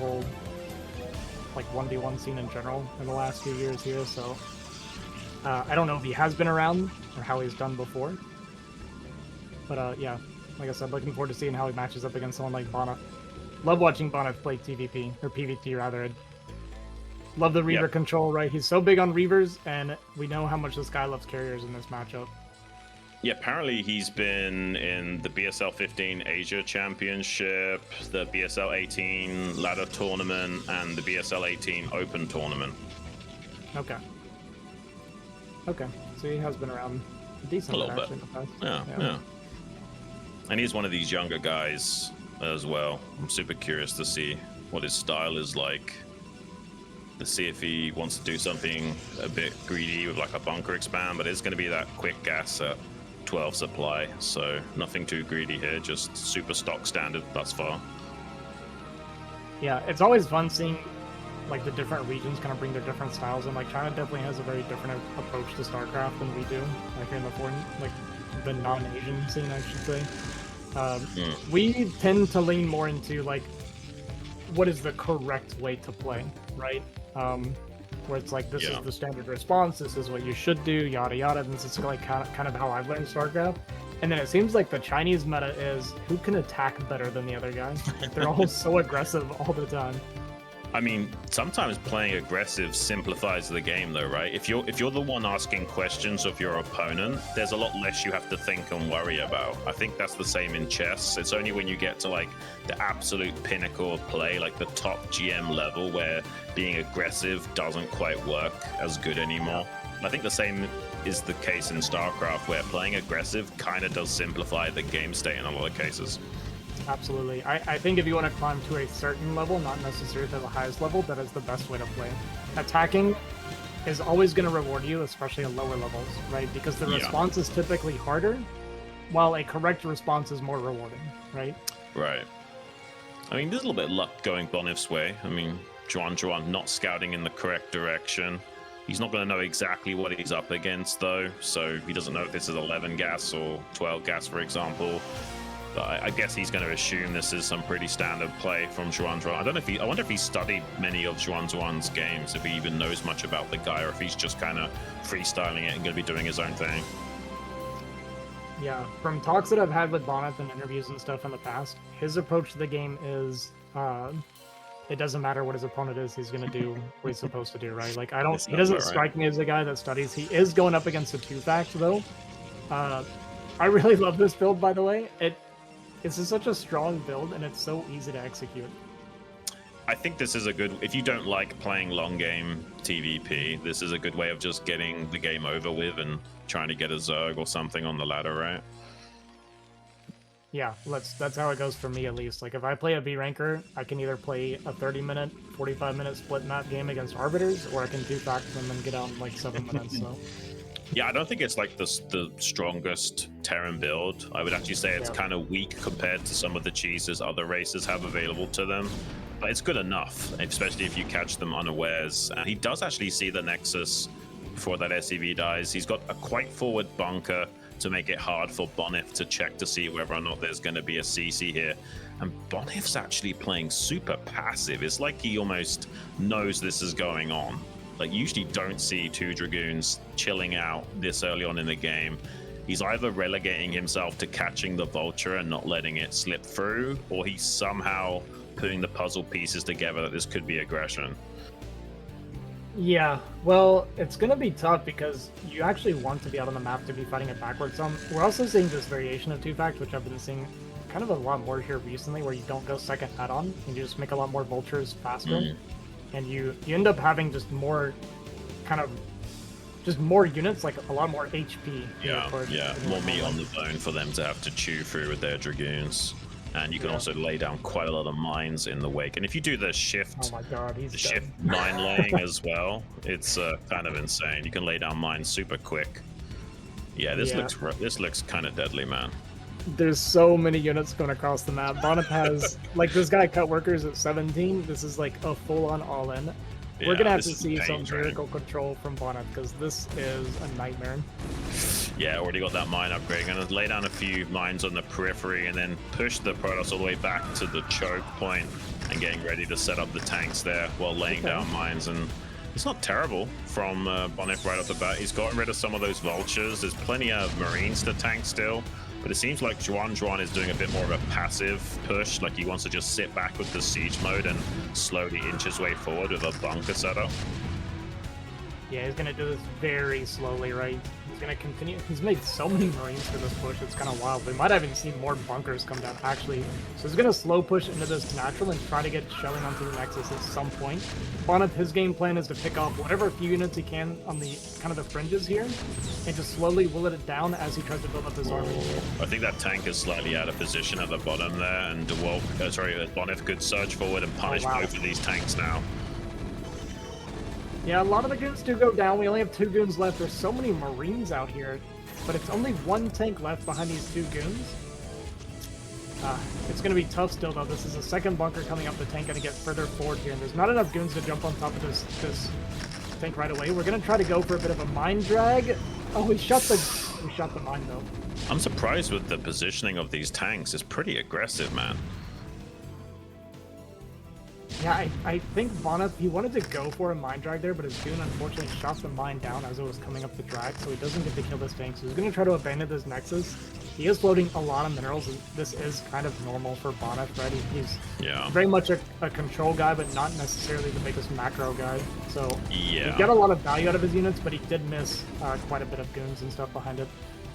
whole like 1v1 scene in general in the last few years here. So I don't know if he has been around or how he's done before. But yeah, like I said, looking forward to seeing how he matches up against someone like Bonyth. Love watching Bonyth play TVP, or PvP rather. Love the Reaver control, right? He's so big on Reavers, and we know how much this guy loves carriers in this matchup. Yeah, apparently he's been in the BSL15 Asia Championship, the BSL18 Ladder Tournament, and the BSL18 Open Tournament. Okay. Okay, so he has been around a decent bit, actually, in the past. Yeah. And he's one of these younger guys as well. I'm super curious to see what his style is like. To see if he wants to do something a bit greedy with like a bunker expand, but it's going to be that quick gas at 12 supply, so nothing too greedy here, just super stock standard thus far. Yeah, it's always fun seeing like the different regions kind of bring their different styles, and like China definitely has a very different approach to StarCraft than we do, like here in the foreign, like the non-Asian scene, I should say. We tend to lean more into like what is the correct way to play, right? Where it's like, this is the standard response, this is what you should do, yada yada, and this is like kind of how I've learned StarCraft. And then it seems like the Chinese meta is who can attack better than the other guy. They're all so aggressive all the time. I mean, sometimes playing aggressive simplifies the game, though, right? If you're the one asking questions of your opponent, there's a lot less you have to think and worry about. I think that's the same in chess. It's only when you get to like the absolute pinnacle of play, like the top GM level, where being aggressive doesn't quite work as good anymore. I think the same is the case in StarCraft, where playing aggressive kind of does simplify the game state in a lot of cases. Absolutely. I think if you want to climb to a certain level, not necessarily to the highest level, that is the best way to play. Attacking is always going to reward you, especially at lower levels, right? Because the response is typically harder, while a correct response is more rewarding, right? Right. I mean, there's a little bit of luck going Bonyth's way. I mean, XuanXuan not scouting in the correct direction. He's not going to know exactly what he's up against, though, so he doesn't know if this is 11 gas or 12 gas, for example. But I guess he's going to assume this is some pretty standard play from XuanXuan. I wonder if he studied many of XuanXuan's games, if he even knows much about the guy, or if he's just kind of freestyling it and going to be doing his own thing. Yeah, from talks that I've had with Bonyth and interviews and stuff in the past, his approach to the game is, it doesn't matter what his opponent is, he's going to do what he's supposed to do, right? Like, he doesn't strike me as a guy that studies. He is going up against a 2-fact, though. I really love this build, by the way. It's such a strong build, and it's so easy to execute. I think this is a good, if you don't like playing long game TVP, this is a good way of just getting the game over with and trying to get a Zerg or something on the ladder, right? Yeah, that's how it goes for me, at least. Like, if I play a B ranker, I can either play a 30-minute, 45-minute split map game against Arbiters, or I can 2-fact them and get out in like 7 minutes, so... Yeah, I don't think it's like the strongest Terran build. I would actually say it's kind of weak compared to some of the cheeses other races have available to them. But it's good enough, especially if you catch them unawares. And he does actually see the Nexus before that SEV dies. He's got a quite forward bunker to make it hard for Bonyth to check to see whether or not there's going to be a Sziky here. And Bonyth's actually playing super passive. It's like he almost knows this is going on. Like, you usually don't see 2 Dragoons chilling out this early on in the game. He's either relegating himself to catching the Vulture and not letting it slip through, or he's somehow putting the puzzle pieces together that this could be aggression. Yeah, well, it's going to be tough because you actually want to be out on the map to be fighting it backwards some. We're also seeing this variation of 2-fact, which I've been seeing kind of a lot more here recently, where you don't go second add-on, and you just make a lot more Vultures faster. And you end up having just more more units, like a lot more HP. Yeah, more meat on the bone for them to have to chew through with their Dragoons. And you can also lay down quite a lot of mines in the wake. And if you do the shift, shift mine laying as well, it's kind of insane. You can lay down mines super quick. Yeah, this looks kind of deadly, man. There's so many units going across the map. Bonyth has, like, this guy cut workers at 17. This is like a full-on all-in. We're going to have to see some miracle control from Bonyth, because this is a nightmare. Yeah, already got that mine upgrade. Going to lay down a few mines on the periphery and then push the Protoss all the way back to the choke point. and getting ready to set up the tanks there while laying down mines. And it's not terrible from Bonyth right off the bat. He's gotten rid of some of those vultures. There's plenty of marines to tank still, but it seems like XuanXuan is doing a bit more of a passive push. Like he wants to just sit back with the siege mode and slowly inch his way forward with a bunker setup. Yeah, he's gonna do this very slowly, right? He's gonna continue. He's made so many marines for this push, it's kind of wild. We might have even seen more bunkers come down, actually. So he's gonna slow push into this natural and try to get shelling onto the Nexus at some point. Bonyth, his game plan is to pick off whatever few units he can on the kind of the fringes here, and just slowly will it down as he tries to build up his army. I think that tank is slightly out of position at the bottom there, and Dewalt, Bonyth could surge forward and punish both of these tanks now. Yeah, a lot of the goons do go down. We only have 2 goons left. There's so many marines out here, but it's only 1 tank left behind these 2 goons. It's going to be tough still, though. This is a second bunker coming up. The tank going to get further forward here, and there's not enough goons to jump on top of this tank right away. We're going to try to go for a bit of a mine drag. Oh, we shot the mine, though. I'm surprised with the positioning of these tanks. It's pretty aggressive, man. Yeah, I think Bonyth, he wanted to go for a mine drag there, but his goon unfortunately shot the mine down as it was coming up the drag, so he doesn't get to kill this tank. So he's going to try to abandon this Nexus. He is floating a lot of minerals, and this is kind of normal for Bonyth, right? He's very much a control guy, but not necessarily the biggest macro guy. So he got a lot of value out of his units, but he did miss quite a bit of goons and stuff behind it.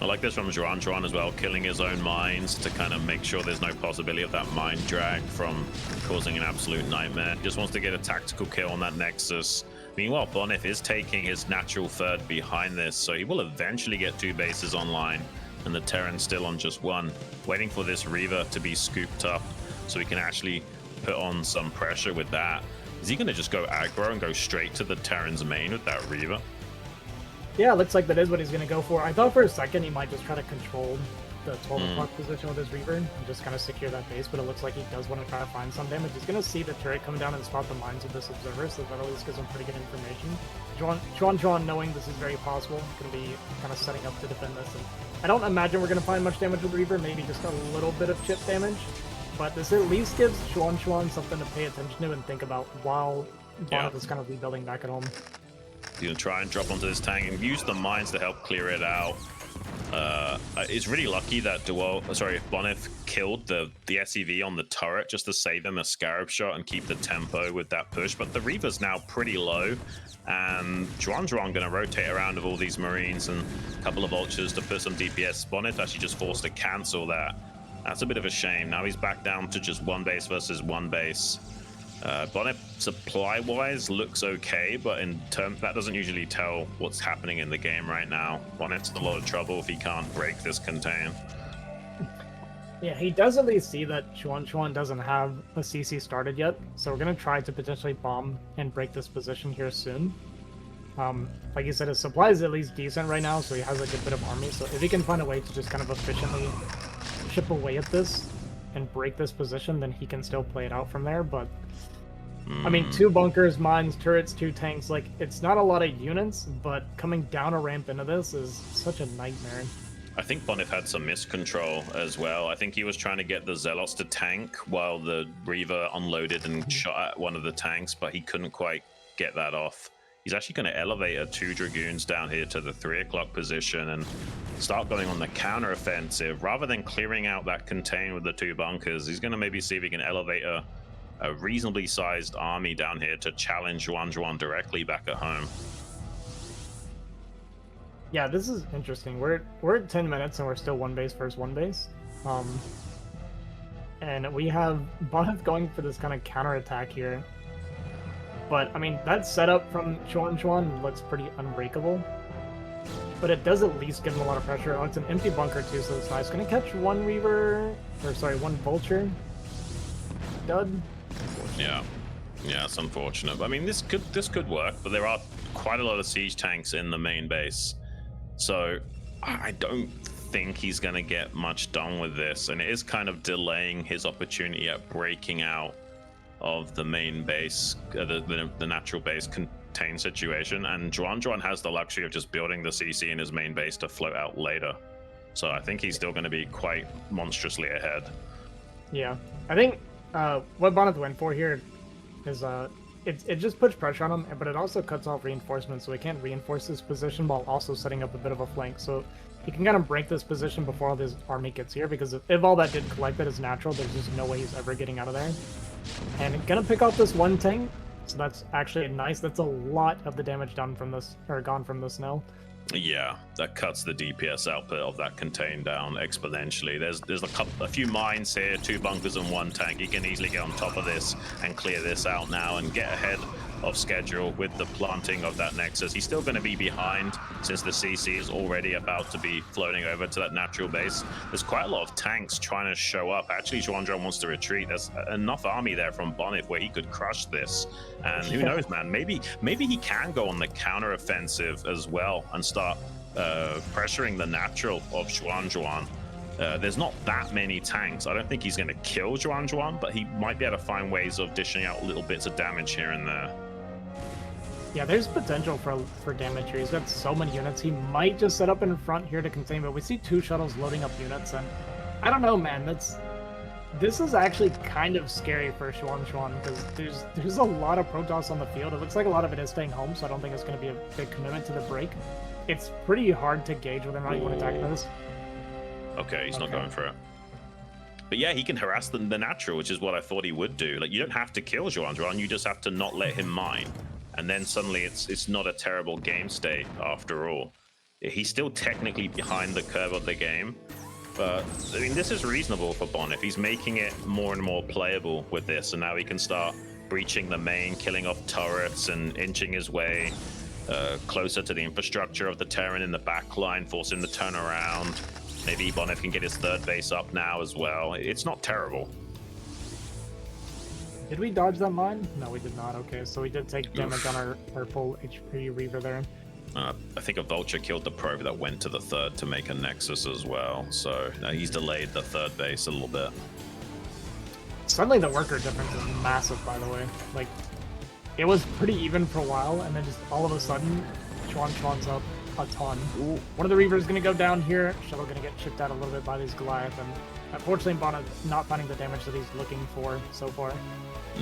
I like this from XuanXuan as well, killing his own mines to kind of make sure there's no possibility of that mine drag from causing an absolute nightmare. Just wants to get a tactical kill on that Nexus. Meanwhile, Bonyth is taking his natural third behind this, so he will eventually get 2 bases online, and the Terran's still on just 1, waiting for this Reaver to be scooped up so he can actually put on some pressure with that. Is he going to just go aggro and go straight to the Terran's main with that Reaver? Yeah, it looks like that is what he's going to go for. I thought for a second he might just try to control the 12 o'clock position with his Reaver and just kind of secure that base, but it looks like he does want to try to find some damage. He's going to see the turret come down and spot the mines of this Observer, so that at least gives him pretty good information. XuanXuan, knowing this is very possible, going to be kind of setting up to defend this. And I don't imagine we're going to find much damage with the Reaver, maybe just a little bit of chip damage, but this at least gives XuanXuan something to pay attention to and think about while Bonyth is kind of rebuilding back at home. He's gonna try and drop onto this tank and use the mines to help clear it out. It's really lucky that Bonyth killed the SEV on the turret just to save him a Scarab shot and keep the tempo with that push. But the Reaver's now pretty low, and XuanXuan gonna rotate around with all these marines and a couple of vultures to put some DPS. Bonyth actually just forced to cancel that. That's a bit of a shame. Now he's back down to just 1 base versus 1 base. Bonyth supply-wise looks okay, but in terms that doesn't usually tell what's happening in the game right now. Bonyth's in a lot of trouble if he can't break this contain. Yeah, he does at least see that XuanXuan doesn't have a CC started yet, so we're going to try to potentially bomb and break this position here soon. Like you said, his supply is at least decent right now, so he has a good bit of army, so if he can find a way to just kind of efficiently chip away at this and break this position, then he can still play it out from there, but I mean, 2 bunkers, mines, turrets, 2 tanks, like, it's not a lot of units, but coming down a ramp into this is such a nightmare. I think Bonyth had some miscontrol as well. I think he was trying to get the Zealots to tank while the Reaver unloaded and shot at one of the tanks, but he couldn't quite get that off. He's actually going to elevate a 2 Dragoons down here to the 3 o'clock position and start going on the counter-offensive. Rather than clearing out that contain with the 2 bunkers, he's going to maybe see if he can elevate a reasonably sized army down here to challenge XuanXuan directly back at home. Yeah, this is interesting. We're at 10 minutes and we're still 1 base versus 1 base. And we have Bonyth going for this kind of counterattack here. But, I mean, that setup from XuanXuan looks pretty unbreakable. But it does at least give him a lot of pressure. Oh, it's an empty bunker too, so it's nice. Gonna catch 1 Reaver, or sorry, 1 Vulture. Dud. Yeah, it's unfortunate. I mean, this could work, but there are quite a lot of siege tanks in the main base, so I don't think he's going to get much done with this, and it is kind of delaying his opportunity at breaking out of the main base, the natural base contain situation. And XuanXuan has the luxury of just building the CC in his main base to float out later, so I think he's still going to be quite monstrously ahead. Yeah, I think what Bonyth went for here is it just puts pressure on him, but it also cuts off reinforcements, so he can't reinforce this position while also setting up a bit of a flank. So he can kind of break this position before all his army gets here, because if all that did collect that is natural, there's just no way he's ever getting out of there. And gonna pick off this one tank, so that's actually nice. That's a lot of the damage done from this, or gone from this now. Yeah, that cuts the DPS output of that contain down exponentially. There's a few mines here, 2 bunkers and 1 tank. He can easily get on top of this and clear this out now and get ahead of schedule with the planting of that Nexus. He's still going to be behind since the CC is already about to be floating over to that natural base. There's quite a lot of tanks trying to show up. Actually, XuanXuan wants to retreat. There's enough army there from Bonyth where he could crush this. And who knows, man? Maybe he can go on the counter offensive as well and start pressuring the natural of XuanXuan. There's not that many tanks. I don't think he's going to kill XuanXuan, but he might be able to find ways of dishing out little bits of damage here and there. Yeah, there's potential for damage here. He's got so many units. He might just set up in front here to contain, but we see 2 shuttles loading up units, and I don't know, man. This is actually kind of scary for XuanXuan, because there's a lot of Protoss on the field. It looks like a lot of it is staying home, so I don't think it's going to be a big commitment to the break. It's pretty hard to gauge whether or not you want to attack this. Okay, he's not going for it. But yeah, he can harass the natural, which is what I thought he would do. Like, you don't have to kill XuanXuan, you just have to not let him mine. And then suddenly it's not a terrible game state after all. He's still technically behind the curve of the game, but I mean, this is reasonable for Bonyth. He's making it more and more playable with this, and now he can start breaching the main, killing off turrets and inching his way closer to the infrastructure of the Terran in the back line, forcing the turnaround. Maybe Bonyth can get his 3rd base up now as well. It's not terrible. Did we dodge that mine? No, we did not. Okay, so we did take damage on our full HP Reaver there. I think a Vulture killed the probe that went to the 3rd to make a Nexus as well. So he's delayed the 3rd base a little bit. Suddenly the worker difference is massive, by the way. Like, it was pretty even for a while, and then just all of a sudden, XuanXuan's up a ton. Ooh. One of the Reavers going to go down here. Shuttle going to get chipped out a little bit by these Goliath, and unfortunately Bonyth not finding the damage that he's looking for so far.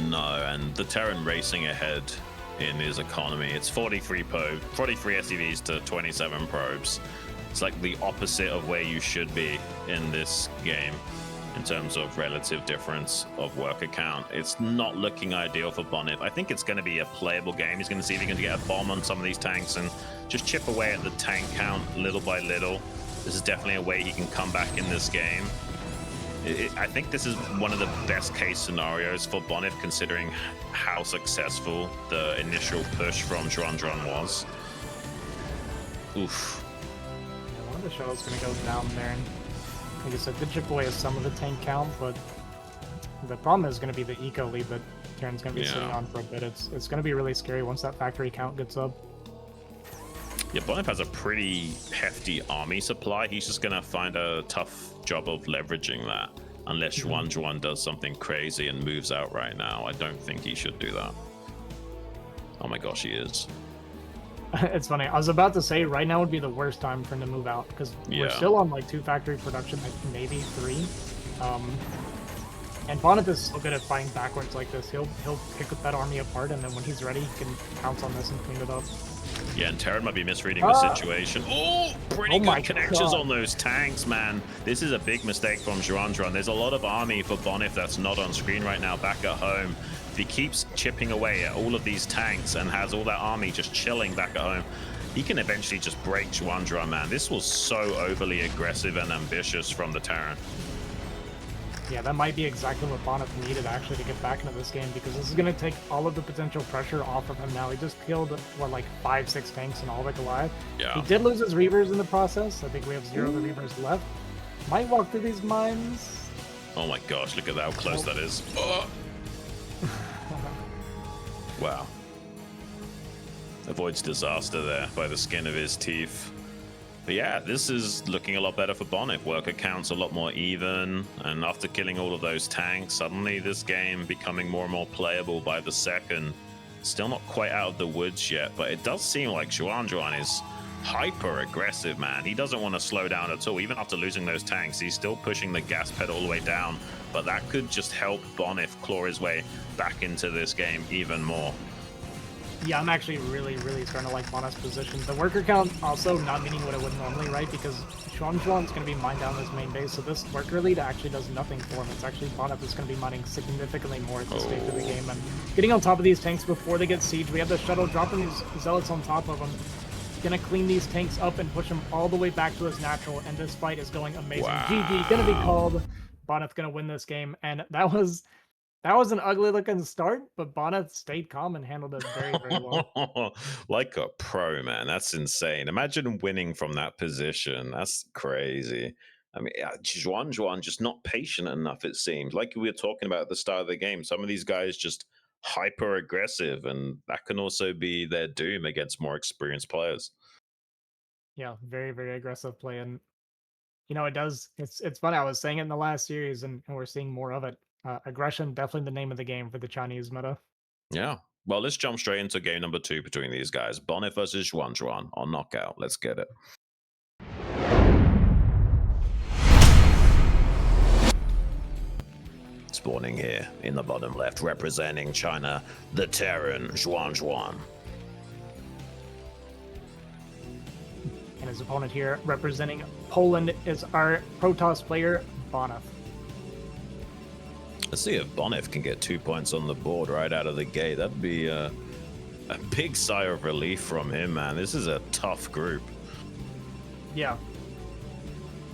No, and the Terran racing ahead in his economy. It's 43 SCVs to 27 probes. It's like the opposite of where you should be in this game in terms of relative difference of worker count. It's not looking ideal for Bonyth. I think it's going to be a playable game. He's going to see if he can get a bomb on some of these tanks and just chip away at the tank count little by little. This is definitely a way he can come back in this game. I think this is one of the best case scenarios for Bonyth, considering how successful the initial push from XuanXuan was. Oof. Yeah, one of the shuttles going to go down there, and like I said, could chip away some of the tank count, but the problem is going to be the eco lead that Terran's going to be sitting on for a bit. It's going to be really scary once that factory count gets up. Yeah, Bonyth has a pretty hefty army supply. He's just going to find a tough job of leveraging that. Unless XuanXuan does something crazy and moves out right now. I don't think he should do that. Oh my gosh, he is. It's funny. I was about to say right now would be the worst time for him to move out, because we're still on like 2 factory production, like maybe 3. And Bonyth is so good at fighting backwards like this. He'll pick that army apart, and then when he's ready, he can pounce on this and clean it up. Yeah, and Terran might be misreading the situation. Oh, pretty good connections on those tanks, man. This is a big mistake from XuanXuan. There's a lot of army for Bonyth that's not on screen right now back at home. If he keeps chipping away at all of these tanks and has all that army just chilling back at home, he can eventually just break XuanXuan, man. This was so overly aggressive and ambitious from the Terran. Yeah, that might be exactly what Bonyth needed, actually, to get back into this game, because this is going to take all of the potential pressure off of him now. He just killed, what, like 5-6 tanks and all the Goliath. Yeah. He did lose his Reavers in the process. I think we have 0 of the Reavers left. Might walk through these mines. Oh my gosh, look at how close that is. Oh. Wow. Avoids disaster there by the skin of his teeth. But yeah, this is looking a lot better for Bonyth. Worker count's a lot more even, and after killing all of those tanks, suddenly this game becoming more and more playable by the second. Still not quite out of the woods yet, but it does seem like XuanXuan is hyper aggressive, man. He doesn't want to slow down at all. Even after losing those tanks, he's still pushing the gas pedal all the way down. But that could just help Bonyth claw his way back into this game even more. Yeah, I'm actually really starting to like Bonyth's position. The worker count also not meaning what it would normally, right? Because XuanXuan's going to be mined down this main base, so this worker lead actually does nothing for him. It's actually Bonyth that's going to be mining significantly more at this stage of the game. And getting on top of these tanks before they get siege, we have the shuttle dropping these zealots on top of them. Gonna clean these tanks up and push them all the way back to his natural, and this fight is going amazing. Wow. GG, gonna be called. Bonyth gonna win this game, and that was an ugly looking start, but Bonyth stayed calm and handled it very well. Like a pro, man. That's insane. Imagine winning from that position. That's crazy. I mean, XuanXuan just not patient enough, it seems. Like we were talking about at the start of the game, some of these guys just hyper aggressive, and that can also be their doom against more experienced players. Yeah, very aggressive play, and you know it does. It's funny. I was saying it in the last series, and we're seeing more of it. Aggression definitely the name of the game for the Chinese meta. Yeah. Well, let's jump straight into game number 2 between these guys. Bonyth versus XuanXuan on Knockout. Let's get it. Spawning here in the bottom left, representing China, the Terran, XuanXuan. And his opponent here, representing Poland, is our Protoss player, Bonyth. Let's see if Bonyth can get 2 points on the board right out of the gate. That'd be a big sigh of relief from him, man. This is a tough group. Yeah.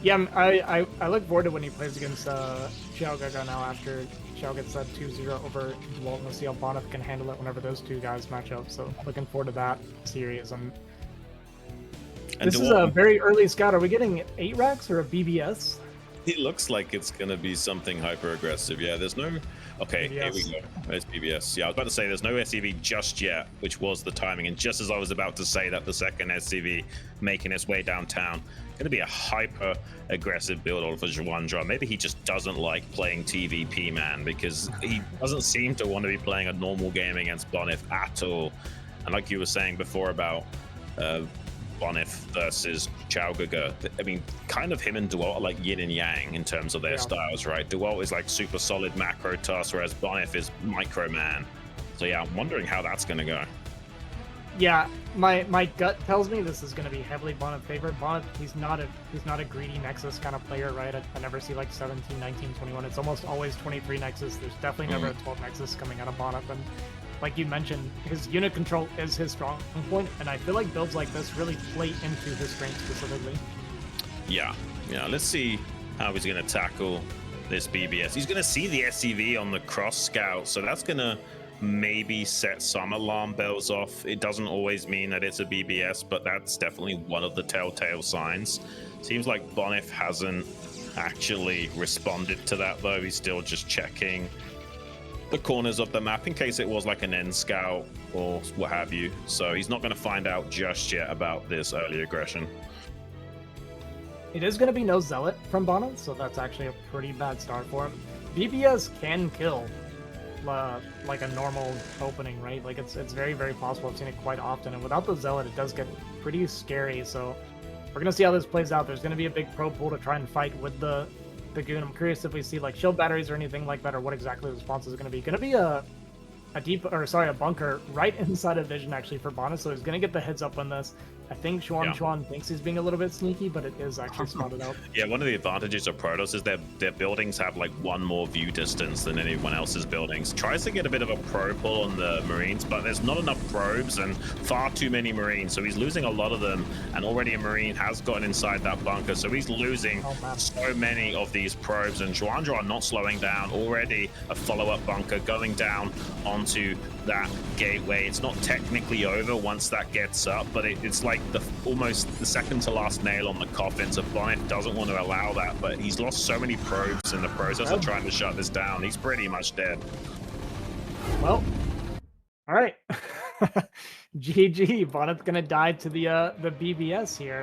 Yeah, I look forward to when he plays against QiaoGege now after Xiao gets that 2-0 over Dewalt, and we'll see how Bonyth can handle it whenever those two guys match up. So looking forward to that series. And this is a very early scout. Are we getting 8 racks or a BBS? It looks like it's going to be something hyper aggressive. Yeah, there's no... Okay, BBS. Here we go. It's BBS. Yeah, I was about to say there's no SCV just yet, which was the timing. And just as I was about to say that, the second SCV making its way downtown, going to be a hyper aggressive build for XuanXuan. Maybe he just doesn't like playing TVP, man, because he doesn't seem to want to be playing a normal game against Bonyth at all. And like you were saying before about Bonyth versus QiaoGege, I mean, kind of him and Dewalt are like yin and yang in terms of their styles, right? Dewalt is like super solid macro toss, whereas Bonyth is micro man. So yeah, I'm wondering how that's going to go. Yeah, my gut tells me this is going to be heavily Bonyth favored. Bonyth, he's not a greedy Nexus kind of player, right? I never see like 17, 19, 21. It's almost always 23 Nexus. There's definitely never a 12 Nexus coming out of Bonyth. And like you mentioned, his unit control is his strong point, and I feel like builds like this really play into his strength specifically. Yeah, let's see how he's going to tackle this BBS. He's going to see the SCV on the cross scout, so that's going to maybe set some alarm bells off. It doesn't always mean that it's a BBS, but that's definitely one of the telltale signs. Seems like Bonyth hasn't actually responded to that, though. He's still just checking the corners of the map in case it was like an end scout or what have you. So he's not going to find out just yet about this early aggression. It is going to be no Zealot from Bonyth, so that's actually a pretty bad start for him. BBS can kill like a normal opening, right? Like it's very possible. I've seen it quite often, and without the Zealot it does get pretty scary. So we're gonna see how this plays out. There's gonna be a big pro pool to try and fight with the Goon. I'm curious if we see like shield batteries or anything like that, or what exactly the response is gonna be. Gonna be a bunker right inside of vision actually for Bonyth, so he's gonna get the heads up on this. I think XuanXuan thinks he's being a little bit sneaky, but it is actually spotted out. Yeah, one of the advantages of Protoss is their buildings have like one more view distance than anyone else's buildings. Tries to get a bit of a probe pull on the Marines, but there's not enough probes and far too many Marines, so he's losing a lot of them, and already a Marine has gotten inside that bunker, so he's losing so many of these probes, and XuanXuan not slowing down. Already a follow-up bunker going down onto that gateway. It's not technically over once that gets up, but it's like almost the second to last nail on the coffin. So Bonyth doesn't want to allow that, but he's lost so many probes in the process of trying to shut this down. He's pretty much dead. Well, all right. GG. Bonyth's gonna die to the BBS here.